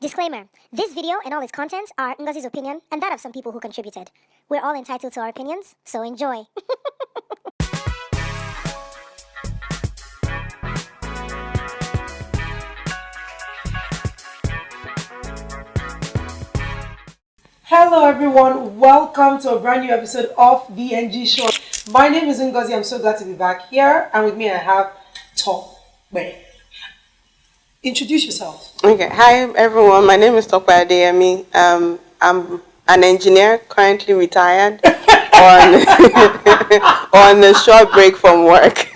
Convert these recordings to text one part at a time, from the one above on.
Disclaimer. This video and all its contents are Ngozi's opinion and that of some people who contributed. We're all entitled to our opinions, so enjoy. Hello everyone, welcome to a brand new episode of the Ngee Show. My name is Ngozi, I'm so glad to be back here, and with me I have Tope. Introduce yourself. Okay, hi everyone, my name is Tope Adeyemi. I'm an engineer, currently retired on, on a short break from work.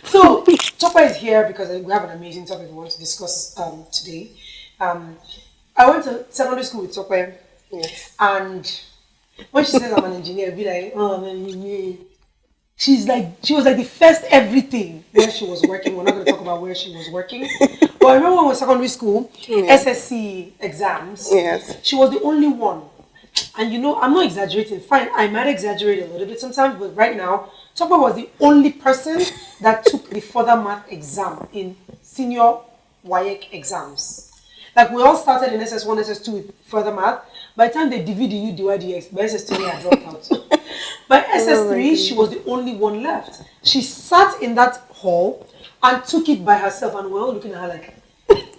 So, Tope is here because we have an amazing topic we want to discuss today. I went to secondary school with Tope, Yes. and when she says I'm an engineer, I'll be like, oh, I'm an engineer. She was like the first everything where she was working. We're not going to talk about where she was working. But I remember when we were in secondary school, SSC exams, Yes. she was the only one. And you know, I'm not exaggerating. Fine, I might exaggerate a little bit sometimes, but right now, Tope was the only person that took the further math exam in senior WAEC exams. Like, we all started in SS1, SS2 with further math. By the time they divide you, divide the X, by SS3 I dropped out. By SS3, she was the only one left. She sat in that hall and took it by herself, and we're all looking at her like,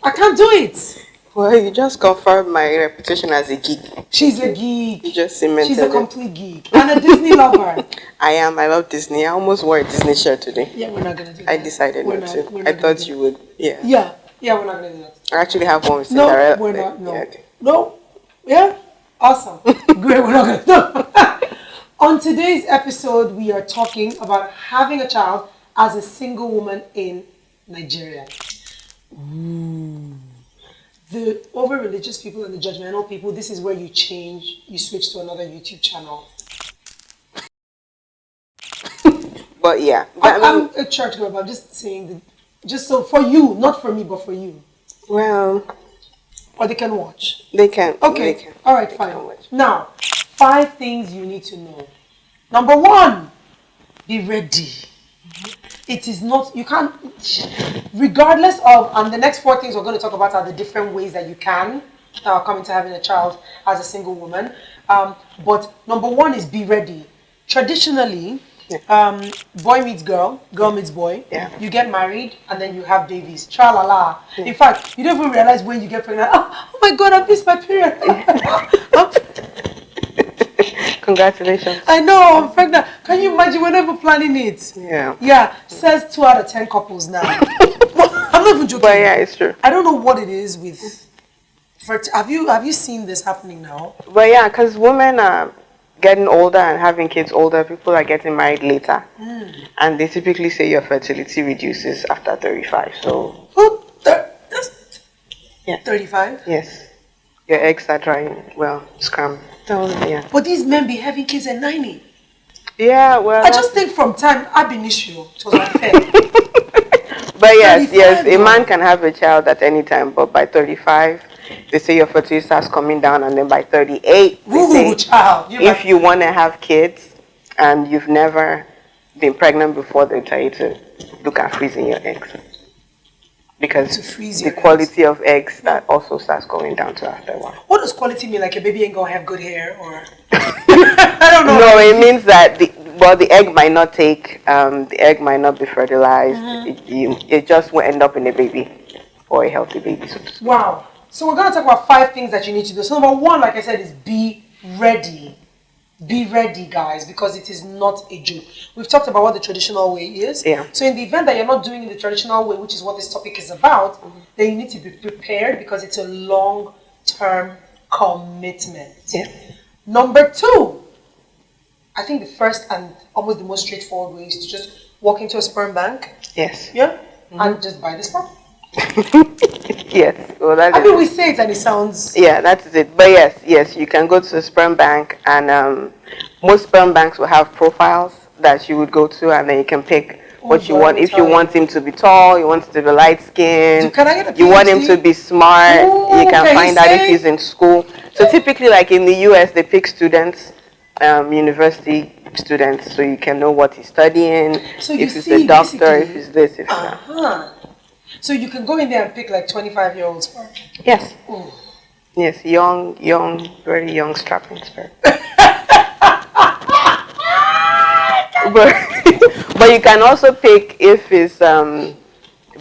I can't do it. Well, you just confirmed my reputation as a geek. She's a geek. You just cemented She's a it. complete geek. And a Disney lover. I am. I love Disney. I almost wore a Disney shirt today. Yeah, we're not going to do that. I decided not to. I thought you would. Yeah. Yeah, we're not going to do that. I actually have one with No, Cinderella. we're not. No. Yeah, okay. No. Yeah? Awesome. Great, we're not going to. On today's episode, we are talking about having a child as a single woman in Nigeria. Ooh. The over-religious people and the judgmental people, this is where you switch to another YouTube channel. But yeah. I'm a church girl, but I'm just saying, just so for you, not for me, but for you. Well, or they can watch. They can. Okay. They can. All right, fine. Now, 5 things you need to know. Number 1, be ready. It is not, you can't, regardless of, and the next 4 things we're going to talk about are the different ways that you can come into having a child as a single woman. But number 1 is be ready. Traditionally, boy meets girl, girl meets boy. Yeah. You get married and then you have babies. Tra-la-la. In fact, you don't even realize when you get pregnant. Oh my God, I missed my period. Congratulations. I know, I'm pregnant. Can you imagine? We're never planning it. Yeah. Yeah, says 2 out of 10 couples now. I'm not even joking. But yeah, it's true. I don't know what it is with. Have you seen this happening now? But yeah, because women are getting older and having kids older, people are getting married later. And they typically say your fertility reduces after 35. So, Yeah. 35? yes. Your eggs are drying. Well, scram. Yeah. But these men be having kids at 90. Yeah, well. I just think from time ab initio, it was unfair. But yes, a though. man can have a child at any time, but by 35, they say your fertility starts coming down, and then by 38, they say if you want to have kids and you've never been pregnant before, they tell you to look at freezing your eggs. Because the quality of eggs that also starts going down to after a while. What does quality mean? Like a baby ain't gonna have good hair, or I don't know. No, it means that the egg might not the egg might not be fertilized. It just will end up in a baby, or a healthy baby. Wow. So we're gonna talk about 5 things that you need to do. So number 1, like I said, is be ready. Be ready, guys, because it is not a joke. We've talked about what the traditional way is. Yeah. So in the event that you're not doing it the traditional way, which is what this topic is about, then you need to be prepared because it's a long-term commitment. Yeah. Number 2, I think the first and almost the most straightforward way is to just walk into a sperm bank. Yes. Yeah. And just buy the sperm. Yes. Well, I mean, we say it and it sounds... Yeah, that is it. But yes, you can go to the sperm bank, and most sperm banks will have profiles that you would go to, and then you can pick what you want. If you want him to be tall, you want him to be light skinned, can I get a PhD? You want him to be smart, you can find out if he's in school. So typically, like in the US, they pick students, university students, so you can know what he's studying, so if he's a doctor, if he's this, if that. So you can go in there and pick like 25-year-old sperm. Yes. Oh. Yes, young, very young strapping sperm. but but you can also pick if it's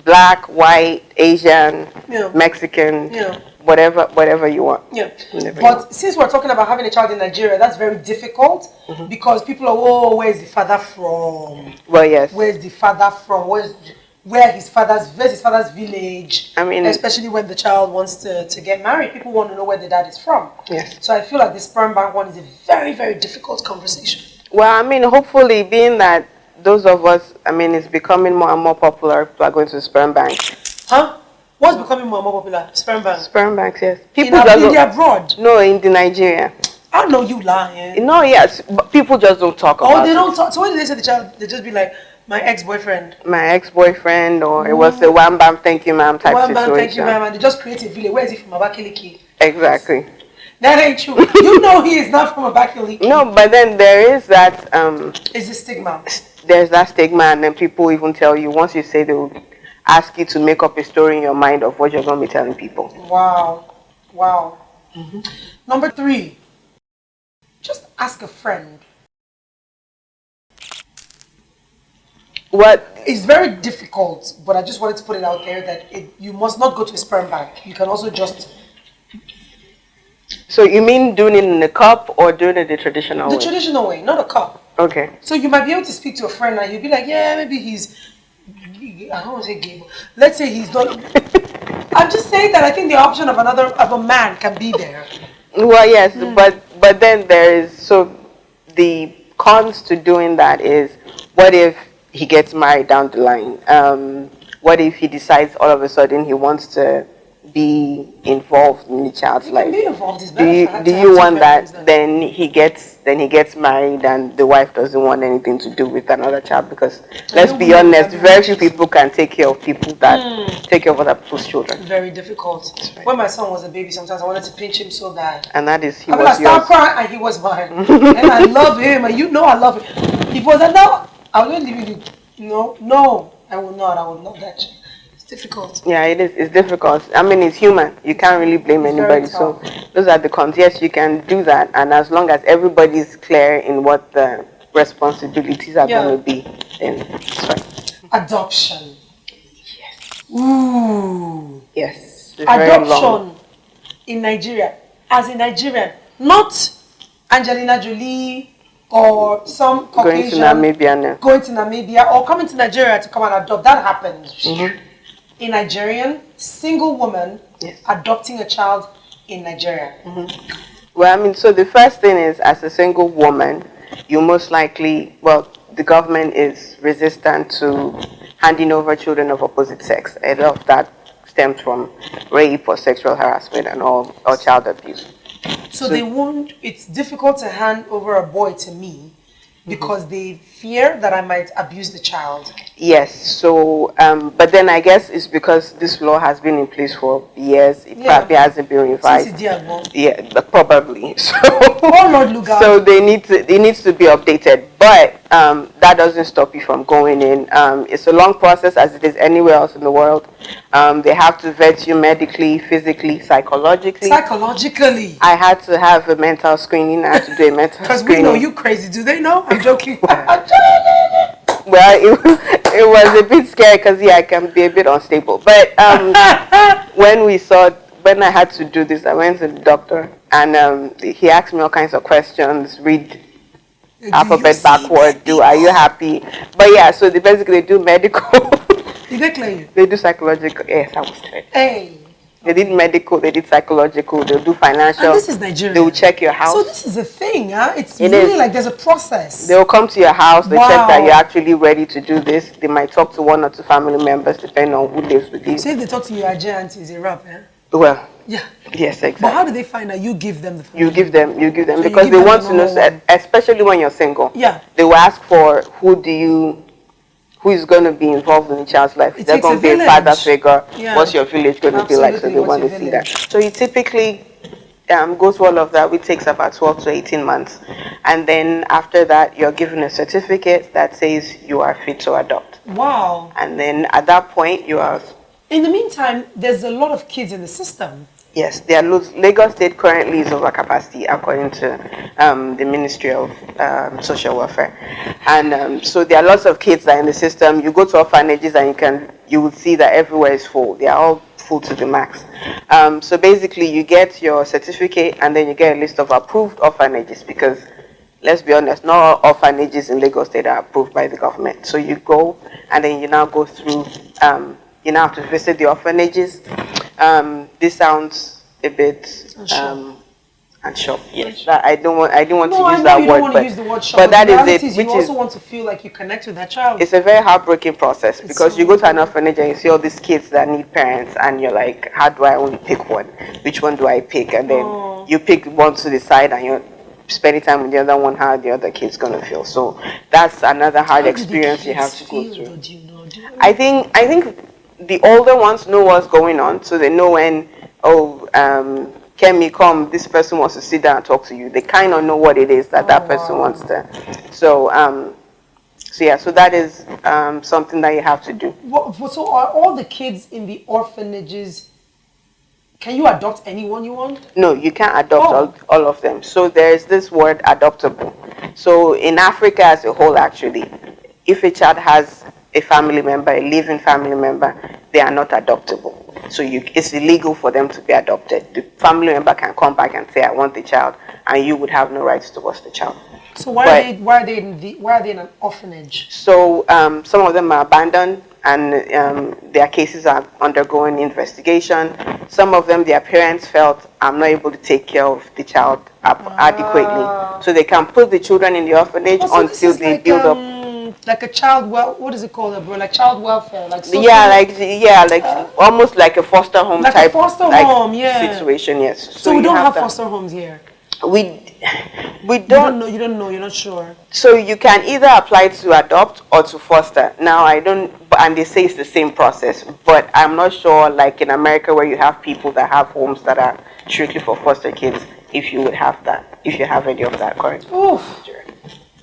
black, white, Asian, Mexican, whatever you want. Yeah. But since we're talking about having a child in Nigeria, that's very difficult because people are, where's the father from? Well, yes. Where's the father from? Where's his father's village? I mean, especially when the child wants to get married, people want to know where the dad is from. Yes. So I feel like the sperm bank one is a very, very difficult conversation. Well, I mean, hopefully, being that those of us, I mean, it's becoming more and more popular, people are going to the sperm banks. Huh? What's becoming more and more popular? Sperm banks? Sperm banks, yes. People in the abroad? No, in the Nigeria. I know you lying. No, yes, but people just don't talk about it. Oh, they don't talk. So when they say the child, they just be like, my ex-boyfriend. My ex-boyfriend, or it was a one bam, thank you, ma'am type situation. One bam, thank you, ma'am, and they just create a village. Where is he from? Abakaliki. Exactly. That ain't true. You know he is not from Abakaliki. No, but then there is that. Is a stigma. There's that stigma, and then people even tell you, once you say, they will ask you to make up a story in your mind of what you're going to be telling people. Wow. Wow. Number 3. Just ask a friend. What? It's very difficult, but I just wanted to put it out there that you must not go to a sperm bank. You can also just... So you mean doing it in a cup or doing it the traditional way? The traditional way, not a cup. Okay. So you might be able to speak to a friend and you'll be like, yeah, maybe he's... I don't want to say gay, but let's say he's not... I'm just saying that I think the option of a man can be there. Well, yes, but then there is... So the cons to doing that is, what if he gets married down the line? What if he decides all of a sudden he wants to be involved in the child's life? Can be involved. It's Do you want that? Then he gets married and the wife doesn't want anything to do with another child, because let's be honest, very few people can take care of people that take care of other people's children. Very difficult. Right. When my son was a baby, sometimes I wanted to pinch him so bad. And that is he I was start crying and he was mine. And I love him, and you know I love him. If it was now, I will not leave you. No, I will not. I will not that child. Difficult. Yeah, it is. It's difficult. I mean, it's human. You can't really blame anybody. So those are the cons. Yes, you can do that, and as long as everybody is clear in what the responsibilities are going to be, then it's fine. Adoption. Yes. Ooh. Yes. Adoption in Nigeria, as a Nigerian, not Angelina Jolie or some Caucasian going to Namibia or coming to Nigeria to come and adopt. That happens. A Nigerian single woman adopting a child in Nigeria. Well, I mean, so the first thing is, as a single woman, you most likely, the government is resistant to handing over children of opposite sex. A lot of that stems from rape or sexual harassment and or child abuse. So they won't, it's difficult to hand over a boy to me because they fear that I might abuse the child. Yes, so, but then I guess it's because this law has been in place for years. It probably hasn't been revised. Yeah, probably. So, so it needs to be updated. But that doesn't stop you from going in. It's a long process, as it is anywhere else in the world. They have to vet you medically, physically, psychologically. Psychologically? I had to have a mental screening. I had to do a mental screening. Because we know you crazy. Do they know? I'm joking. Well, it was a bit scary because, I can be a bit unstable. But when I had to do this, I went to the doctor and he asked me all kinds of questions, read alphabet backward, are you happy? But so they do medical. Did they clear you? They do psychological. Yes, I was cleared. Hey. They did medical, they did psychological, they'll do financial. And this is Nigeria. They will check your house. So this is a thing, huh? It really like there's a process. They'll come to your house, they check that you're actually ready to do this. They might talk to 1 or 2 family members, depending on who lives with you. So if they talk to your agent, is a rap, eh? Well, yeah. Yes, exactly. But how do they find out you give them the family? You give them so because they want to know, especially when you're single. Yeah. They will ask for who is going to be involved in the child's life. Is there going to be a father figure? Yeah. What's your village going to be like? So they want to see that. So you typically go through all of that, which takes about 12 to 18 months. And then after that, you're given a certificate that says you are fit to adopt. Wow. And then at that point, you are In the meantime, there's a lot of kids in the system. Yes, there are loads. Lagos State currently is over capacity according to the Ministry of Social Welfare, and so there are lots of kids that are in the system. You go to orphanages and you will see that everywhere is full. They are all full to the max. So basically, you get your certificate and then you get a list of approved orphanages because, let's be honest, not all orphanages in Lagos State are approved by the government. So you go and then you now go through. You now have to visit the orphanages. This sounds a bit and shop. Yes, I don't want to use that word, but that is it. You also want to feel like you connect with that child. It's a very heartbreaking process because you go to an orphanage and you see all these kids that need parents, and you're like, how do I only pick one? Which one do I pick? And then you pick one to decide, and you're spending time with the other one. How the other kid's gonna feel? So that's another hard experience you have to go through. I think the older ones know what's going on, so they know when, Kemi, come, this person wants to sit down and talk to you. They kind of know what it is that person wants to. So, so that is something that you have to do. So are all the kids in the orphanages, can you adopt anyone you want? No, you can't adopt all of them. So there's this word adoptable. So in Africa as a whole, actually, if a child has a family member, a living family member, they are not adoptable. So it's illegal for them to be adopted. The family member can come back and say, I want the child, and you would have no rights towards the child. So why are they in an orphanage? So some of them are abandoned, and their cases are undergoing investigation. Some of them, their parents felt, I'm not able to take care of the child adequately. So they can put the children in the orphanage until they build up. Like a child, what is it called, bro? Like child welfare, like almost like a foster home like type, a foster home, situation. Yes. So we don't have foster homes here. We don't know. You don't know. You're not sure. So you can either apply to adopt or to foster. Now and they say it's the same process, but I'm not sure. Like in America, where you have people that have homes that are strictly for foster kids, if you would have that, if you have any of that currently. Oof.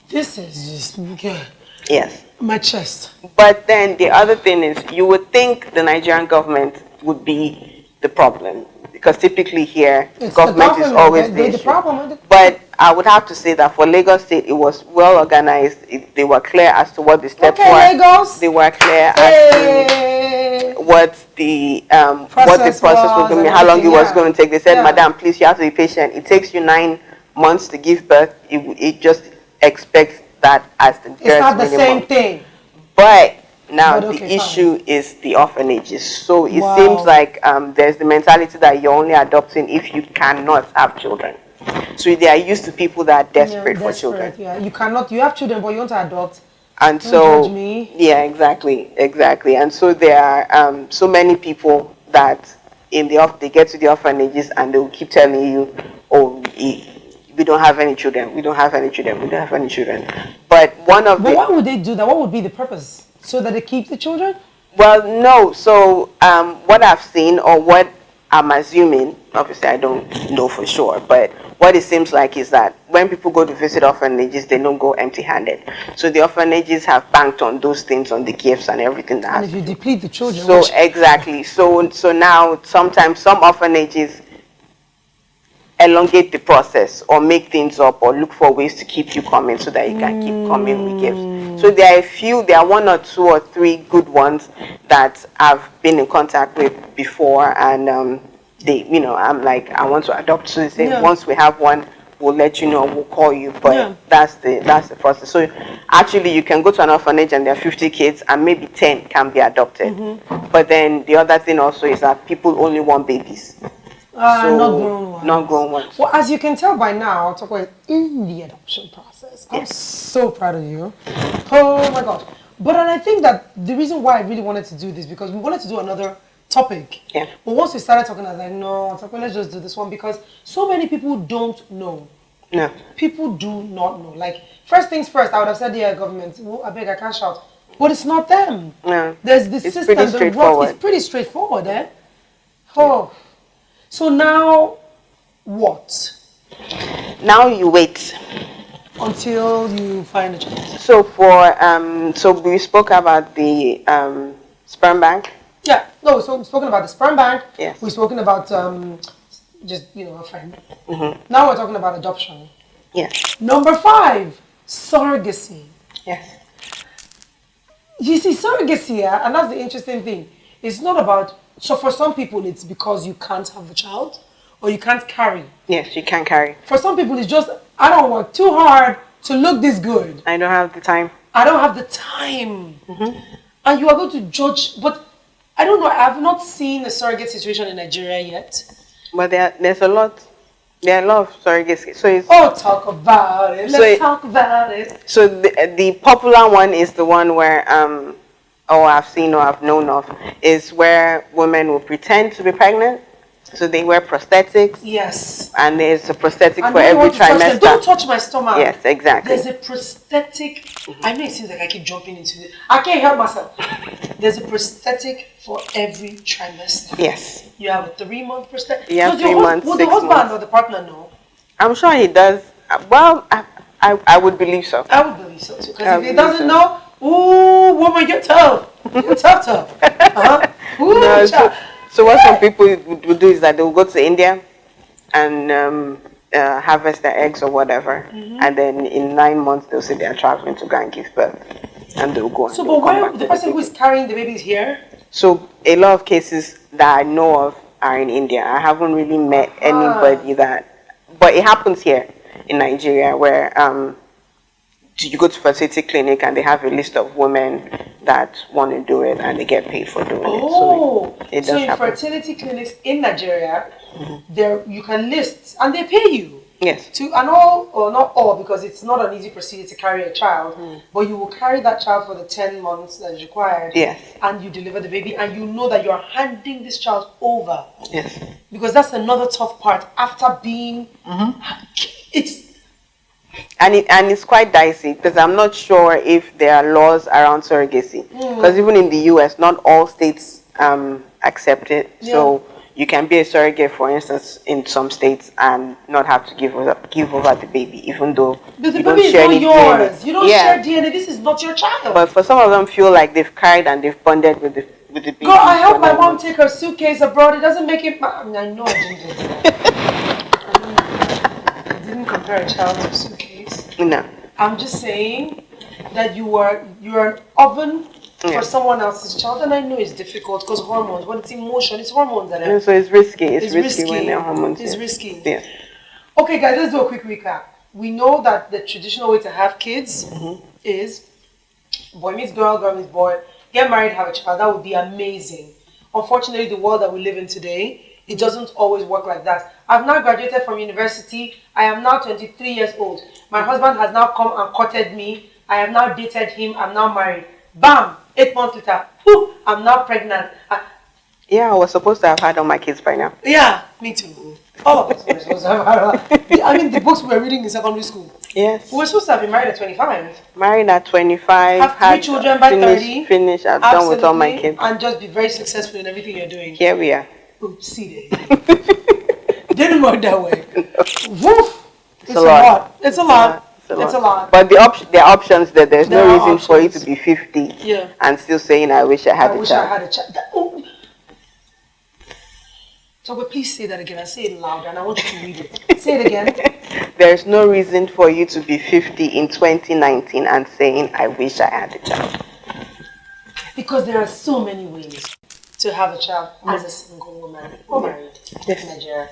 This is just okay. Yes. My chest. But then the other thing is, you would think the Nigerian government would be the problem, because typically here, government is always the issue. problem. But I would have to say that for Lagos State, it was well organized. They were clear as to what the steps were. Lagos. They were clear as to what the process was going to be, how long it was going to take. They said, Madam, please, you have to be patient. It takes you 9 months to give birth. It just expects that as the it's not the minimum. Same thing. But now the issue is the orphanages. So it seems like there's the mentality that you're only adopting if you cannot have children. So they are used to people that are desperate for children. Yeah, you cannot. You have children, but you want to adopt. And Don't so, judge me. Yeah, exactly. And so there are so many people that they get to the orphanages and they will keep telling you, we don't have any children. We don't have any children. We don't have any children. But why would they do that? What would be the purpose? So that they keep the children? Well, no. So what I've seen, or what I'm assuming, obviously I don't know for sure, but what it seems like is that when people go to visit orphanages, they don't go empty-handed. So the orphanages have banked on those things, on the gifts and everything. And if you deplete the children. So exactly. So now sometimes some orphanages elongate the process or make things up or look for ways to keep you coming so that you can keep coming with gifts. So there are 1 or 2 or 3 good ones that I've been in contact with before, and I'm like, I want to adopt. So they say, once we have one, we'll let you know, we'll call you. But that's the process. So actually you can go to an orphanage and there are 50 kids and maybe 10 can be adopted. But then the other thing also is that people only want babies. Not grown ones. Well, as you can tell by now, Tope in the adoption process. I'm so proud of you. Oh my God. But I think that the reason why I really wanted to do this, because we wanted to do another topic. Yeah. But once we started talking, I was like, no, Tope, let's just do this one, because so many people don't know. No. People do not know. Like, first things first, I would have said, government, I beg, I can't shout. But it's not them. No. There's this system. Pretty straightforward. It's pretty straightforward, eh? Oh. Yeah. So now, what? Now you wait until you find a child. So so we spoke about the sperm bank. Yeah. No, so we've spoken about the sperm bank. Yes. We've spoken about just, a friend. Now we're talking about adoption. Yes. Number 5, surrogacy. Yes. You see, surrogacy, and that's the interesting thing. It's not about, so for some people, it's because you can't have a child or you can't carry. Yes, you can carry. For some people, it's just, I don't work too hard to look this good. I don't have the time. I don't have the time. And you are going to judge, but I don't know, I have not seen a surrogate situation in Nigeria yet. But there's a lot. There are a lot of surrogacy. So it's, Talk about it. Let's talk about it. So the popular one is the one where I've seen or I've known of, is where women will pretend to be pregnant. So they wear prosthetics. Yes. And there's a prosthetic And for every trimester. Don't touch my stomach. Yes, exactly. There's a prosthetic. I know it seems like I keep jumping into it. I can't help myself. There's a prosthetic for every trimester. Yes. You have a 3-month prosthetic. You have 3 months, Will 6 the husband months. or the partner know? I'm sure he does. Well, I would believe so. I would believe so too. Because if he doesn't know, ooh, woman, you're tough. You're tough. Ooh, No, child. so what some people would do is that they'll go to India and harvest their eggs or whatever, and then in 9 months they'll say they're traveling to go and give birth, and they'll go. So, and they'll but come why back the to person who is carrying the baby is here? So a lot of cases that I know of are in India. I haven't really met anybody that, but it happens here in Nigeria where you go to fertility clinic and they have a list of women that want to do it and they get paid for doing it. So it does in happen. fertility clinics in Nigeria, there you can list and they pay you. Yes. And all, or not all, because it's not an easy procedure to carry a child, but you will carry that child for the 10 months that is required. Yes. And you deliver the baby and you know that you're handing this child over. Yes. Because that's another tough part after being, it's quite dicey because I'm not sure if there are laws around surrogacy. Because even in the US, not all states accept it. Yeah. So you can be a surrogate, for instance, in some states and not have to give over the baby, even though But the you don't baby is share not any yours. DNA. You don't share DNA. This is not your child. But for some of them, feel like they've carried and they've bonded with the baby. Girl, I helped my for mom take her suitcase abroad. It doesn't make it. I know I didn't do that. I didn't compare a child to a suitcase. No. I'm just saying that you are an oven for someone else's child, and I know it's difficult because hormones. When it's emotion, it's hormones that are. So it's risky. It's risky when they're hormones. It's risky. Yeah. Okay, guys, let's do a quick recap. We know that the traditional way to have kids is boy meets girl, girl meets boy, get married, have a child. That would be amazing. Unfortunately, the world that we live in today, it doesn't always work like that. I've now graduated from university. I am now 23 years old. My husband has now come and courted me. I have now dated him. I'm now married. Bam! 8 months later, whoo, I'm now pregnant. Yeah, I was supposed to have had all my kids by now. Yeah, me too. All of us were supposed to have. I mean, the books we were reading in secondary school. Yes. We were supposed to have been married at 25. Married at 25. Have 3 children by 30. Finish. I'm done with all my kids. And just be very successful in everything you're doing. Here we are. See there. Didn't work that way. Woof. It's a lot. lot. It's a lot. It's a lot. But there are options there. There's no reason for you to be 50 and still saying, I wish I had a child. I had a child. So, but please say that again and say it louder, and I want you to read it. Say it again. There's no reason for you to be 50 in 2019 and saying, I wish I had a child. Because there are so many ways to have a child as a single woman or married in Nigeria.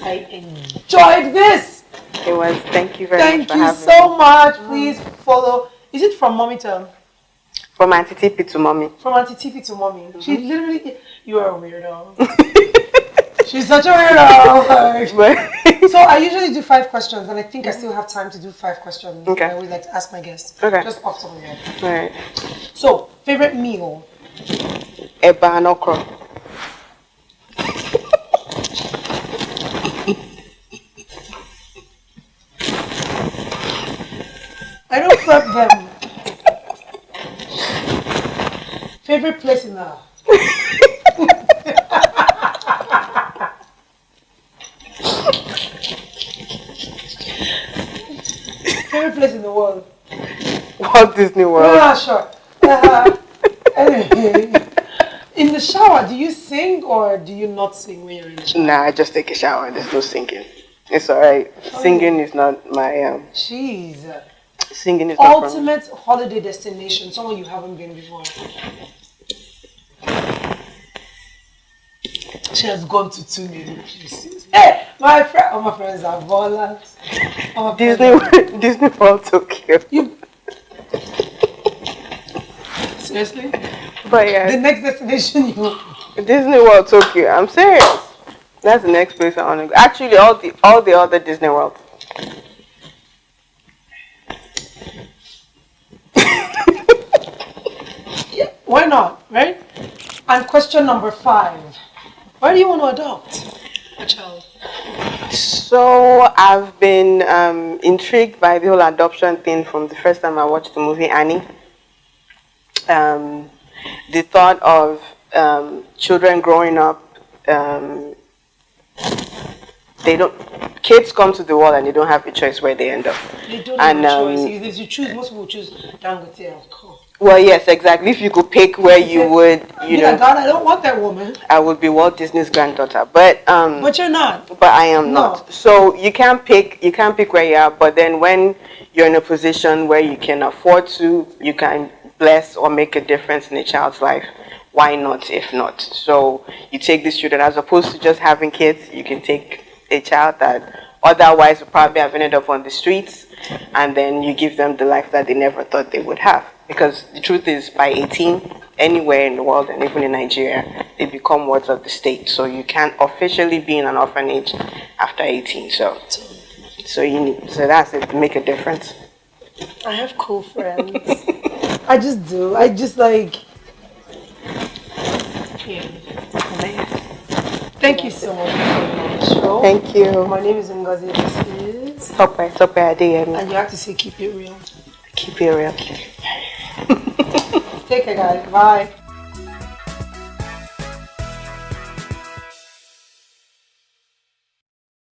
I enjoyed this. It was. Thank you very much for having me. Thank you so much. Please follow. Is it from mommy to? From Auntie Tippy to mommy. From Auntie Tippy to mommy. She literally. You are a weirdo. She's such a weirdo. So I usually do 5 questions, and I think I still have time to do 5 questions. Okay. I always like to ask my guests. Okay. Just off the top of my head. All right. So favorite meal. Eba and okra. I don't prep them. Favorite place in the favorite place in the world. Walt Disney World. Yeah, sure. Anyway, in the shower, do you sing or do you not sing when you're in the shower? Nah, I just take a shower. There's no singing. It's alright. Singing is not my Jeez. Singing is not for me. Ultimate holiday destination, somewhere you haven't been before. She has gone to 2 million places. Hey, all my friends are ballers. Disney World Tokyo. Seriously? But yeah. The next destination you Disney World Tokyo. I'm serious. That's the next place I want to go. Actually, all the other Disney Worlds. Yeah, why not, right? And question number 5. Why do you want to adopt a child? So I've been intrigued by the whole adoption thing from the first time I watched the movie Annie. The thought of children growing up, kids come to the world and they don't have a choice where they end up. They don't have a choice. If you choose, most people choose Dangote, of course. Well, yes, exactly. If you could pick where you would, you know. God, I don't want that woman. I would be Walt Disney's granddaughter, but you're not. But I am not. So you can't pick where you are. But then when you're in a position where you can afford to, you can bless or make a difference in a child's life. Why not? If not, so you take these children as opposed to just having kids. You can take a child that otherwise would probably have ended up on the streets, and then you give them the life that they never thought they would have. Because the truth is, by 18, anywhere in the world and even in Nigeria, they become wards of the state. So you can't officially be in an orphanage after 18. So that's it, to make a difference. I have cool friends. I just do. I just like. Yeah. Thank you so much for coming on the show. Thank you. My name is Ngozi. This is Tope Adeyemi. And you have to say keep it real. Keep it real. Take care, guys. Bye.